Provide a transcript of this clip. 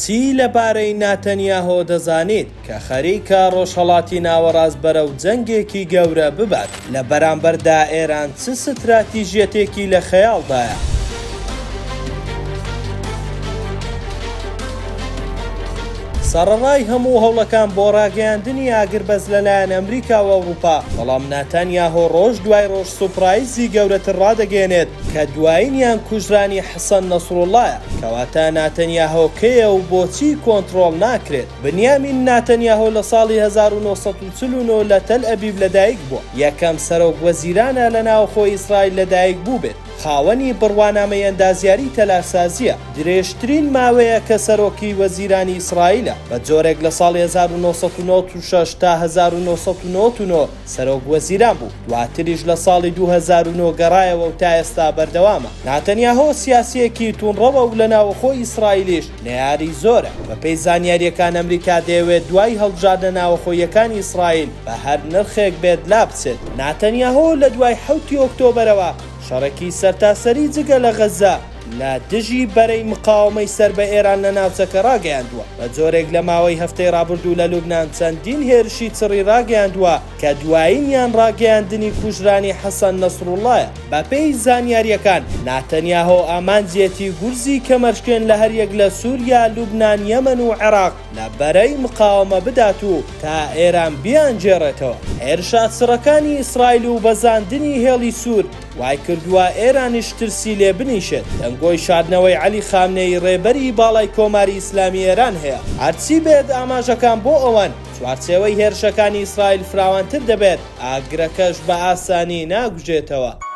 چی لەبارەی ناتەنیاهۆ دەزانیت کە خەریکە ڕۆژهەڵاتی ناوەڕاست بەرەو جەنگێکی گەورە ببات لە بەرامبەردا ئێران چ ستراتیژیەتێکی لە خەیاڵدایە؟ سەرەڕای هەموو هەوڵەکان بۆ ڕاگەیاندنی ئاگربەز لەلایەن ئەمریکا و ئەوروپا، بەڵام ناتەنیاهۆ ڕۆژ دوای ڕۆژ سوپرایزی گەورەتر ڕادەگەێنێت کە دوایینیان کوژرانی حەسەن نەسڕوڵڵایە. کەواتە ناتەنیاهۆ کێیە و بۆچی کۆنتڕۆڵ ناکرێت؟ بنیامین ناتەنیاهۆ لە ساڵی 1949 لە تەل ئەبیب لەدایک بووە. یەکەم سەرۆک وەزیرانە لە ناوخۆی ئیسرائیل لەدایک بوو بێت. خاوەنی بڕوانامەی ئەندازیاری تەلارسازیە. درێژترین ماوەیە کە سەرۆکی وەزیرانی ئیسرائیلە. بە جۆرێک لە ساڵی 1996 تا 1999 سەرۆک وەزیران بوو. دواتریش لە ساڵی 2009 گەڕایەوە و تا ئێستا بەردەوامە. ناتەنیاهۆ سیاسیەکی توونڕەوە و لە ناوخۆی ئیسرائیلیش نەیاری زۆرە. بەپێی زانیاریەکان ئەمریکا دەیەوێت دوای هەڵبژاردنە ناوخۆیەکانی ئیسرائیل بە هەر نرخێک بێت لا بچێت. ناتەنیاهۆ لە دوای 7 ئۆکتۆبەرەوە شەڕێکی سەرتاسەری جگە لە غەزە لە دژی بەرەی مقاومەی سەر بە ئێران لە ناوچەکە ڕاگەیاندووە. بە جۆرێک لە ماوەی هەفتەی ڕابردوو لە لوبنان چەندین هێرشی چڕی ڕاگەیاندووە کە دوایینیان ڕاگەیاندنی کوژرانی حەسەن نەسڕوڵڵایە. بەپێی زانیاریەکان ناتەنیاهۆ ئامانجێتی گورزی کەمەشکێن لە هەریەک لە سووریا، لوبنان، یەمەن و عێراق لە بەرەی مقاومە بدات و تا ئێران بیانجێڕێتەوە. هێرشە چڕەکانی ئیسرائیل و بەزاندنی هێڵی سوور وای کردووە ئێرانیش ترسی لێ بنیشێت. دەنگۆی شاردنەوەی عەلی خامنەی ڕێبەری باڵای کۆماری ئیسلامی ئێران هەیە. هەرچی بێت ئاماژەکان بۆ ئەوەن چوارچێوەی هێرشەکانی ئیسرائیل فراوانتر دەبێت، ئاگرەکەش بە ئاسانی ناگوژێتەوە.